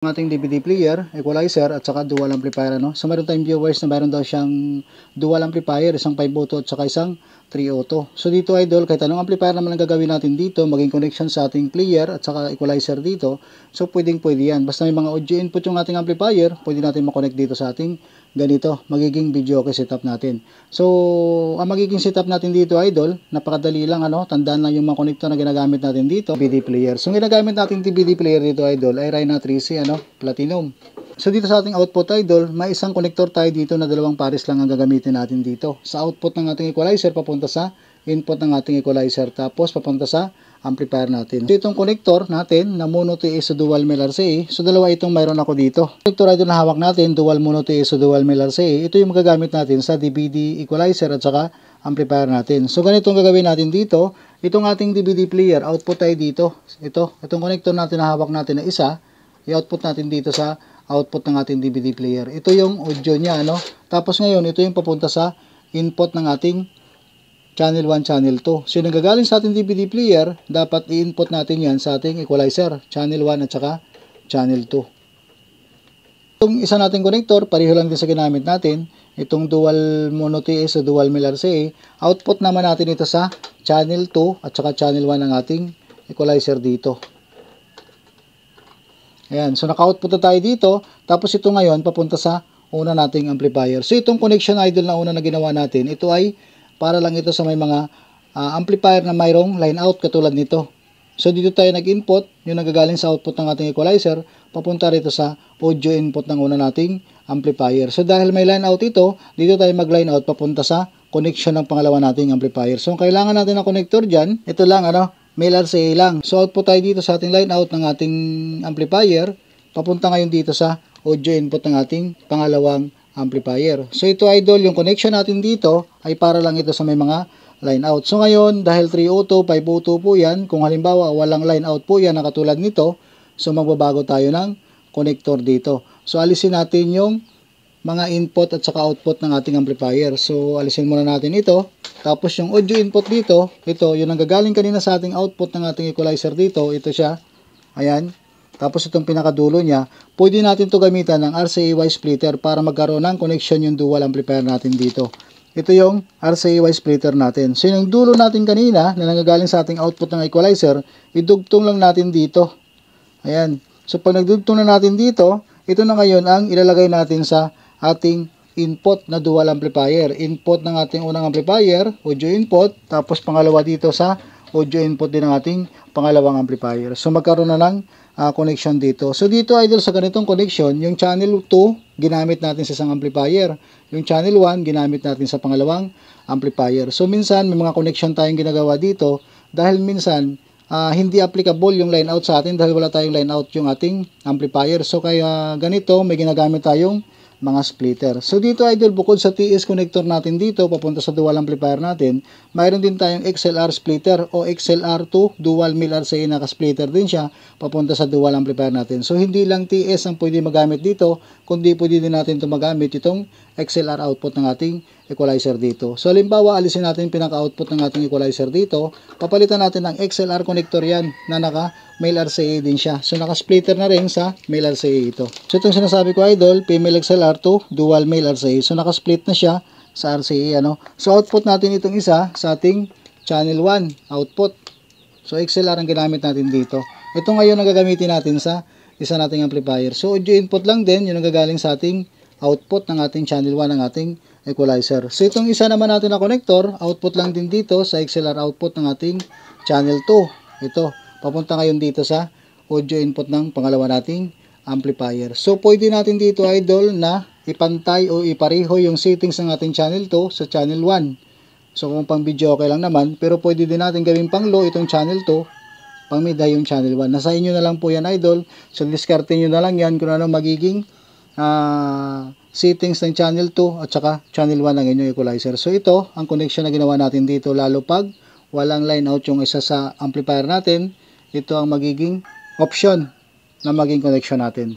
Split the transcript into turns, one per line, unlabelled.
Ang ating DVD player, equalizer at saka dual amplifier, ano. So meron tayong viewers na meron daw siyang dual amplifier, isang 5 auto at saka isang 3 auto. So dito idol, kahit anong amplifier naman ang gagawin natin dito, maging connection sa ating player at saka equalizer dito, so pwede yan. Basta may mga audio input yung ating amplifier, pwede natin makonect dito sa ating ganito, magiging video okay setup natin. So ang magiging setup natin dito idol, napakadali lang, ano, tandaan lang yung mga connector na ginagamit natin dito, DVD player. So ginagamit natin DVD player dito idol ay Rhino 3C, ano, Platinum. So dito sa ating output idol, may isang connector tayo dito na dalawang pares lang ang gagamitin natin dito. Sa output ng ating equalizer papunta sa input ng ating equalizer, tapos papunta sa amplifier natin. So itong connector natin na mono TS dual male RCA, so dalawa itong mayroon ako dito. Connector idol na hawak natin, dual mono TS dual male RCA, ito yung magagamit natin sa DVD equalizer at saka amplifier natin. So ganito ang gagawin natin dito. Itong ating DVD player, output tayo dito. Itong connector natin na hawak natin na isa, i-output natin dito sa output ng ating DVD player. Ito yung audio niya, ano? Tapos ngayon, ito yung papunta sa input ng ating channel 1, channel 2. So yung nagagaling sa ating DVD player, dapat i-input natin yan sa ating equalizer, channel 1 at saka channel 2. Itong isa nating connector, pareho lang din sa ginamit natin. Itong dual mono TS o dual male RCA, output naman natin ito sa channel 2 at saka channel 1 ng ating equalizer dito. Ayan, so naka-output na tayo dito, tapos ito ngayon papunta sa una nating amplifier. So itong connection idol na una na ginawa natin, ito ay para lang ito sa may mga amplifier na mayroong line out katulad nito. So dito tayo nag-input, yung nagagaling sa output ng ating equalizer, papunta rito sa audio input ng una nating amplifier. So dahil may line out ito, dito tayo mag-line out papunta sa connection ng pangalawa nating amplifier. So kailangan natin ng connector dyan, ito lang, ano, male RCA lang. So output tayo dito sa ating line out ng ating amplifier, papunta ngayon dito sa audio input ng ating pangalawang amplifier. So ito idol, yung connection natin dito ay para lang ito sa may mga line out. So ngayon, dahil 3 auto, 5 auto po yan, kung halimbawa walang line out po yan na katulad nito, so magbabago tayo ng connector dito. So alisin natin yung mga input at saka output ng ating amplifier. So alisin muna natin ito. Tapos yung audio input dito, ito yung nanggagaling kanina sa ating output ng ating equalizer dito, ito siya. Ayan. Tapos itong pinakadulo niya, pwede natin to gamitan ng RCA-Y splitter para magkaroon ng connection yung dual amplifier natin dito. Ito yung RCA-Y splitter natin. So yung dulo natin kanina na nanggagaling sa ating output ng equalizer, idugtong lang natin dito. Ayan. So pag nagdugtong na natin dito, ito na ngayon ang ilalagay natin sa ating input na dual amplifier. Input ng ating unang amplifier, audio input, tapos pangalawa dito sa audio input din ng ating pangalawang amplifier. So magkaroon na ng connection dito. So dito idol sa ganitong connection, yung channel 2 ginamit natin sa isang amplifier. Yung channel 1 ginamit natin sa pangalawang amplifier. So minsan may mga connection tayong ginagawa dito dahil minsan hindi applicable yung line out sa atin dahil wala tayong line out yung ating amplifier. So kaya ganito may ginagamit tayong mga splitter. So dito idol, bukod sa TS connector natin dito papunta sa dual amplifier natin, mayroon din tayong XLR splitter o XLR2 dual male RCA naka-splitter din siya papunta sa dual amplifier natin. So hindi lang TS ang pwede magamit dito, kundi pwede din natin ito magamit itong XLR output ng ating equalizer dito. So halimbawa, alisin natin pinaka-output ng ating equalizer dito, papalitan natin ng XLR connector yan na naka male RCA din siya. So naka-splitter na rin sa male RCA ito. So itong sinasabi ko idol, female XLR2 dual male RCA. So naka-split na siya sa RCA, ano. So output natin itong isa sa ating channel 1 output. So XLR ang ginamit natin dito. Ito ngayon ang gagamitin natin sa isa nating amplifier. So audio input lang din, yun ang gagaling sa ating output ng ating channel 1 ng ating equalizer. So itong isa naman natin na connector, output lang din dito sa XLR output ng ating channel 2. Ito, papunta ngayon dito sa audio input ng pangalawa nating amplifier. So pwede natin dito idol na ipantay o ipareho yung settings ng ating channel 2 sa channel 1. So kung pang video okay lang naman, pero pwede din natin gawin pang low itong channel 2, pang mid high yung channel 1. Nasa inyo na lang po yan idol. So diskarte nyo na lang yan kung ano magiging settings ng channel 2 at saka channel 1 ng inyong equalizer. So ito ang connection na ginawa natin dito, lalo pag walang line out yung isa sa amplifier natin, ito ang magiging option na maging connection natin.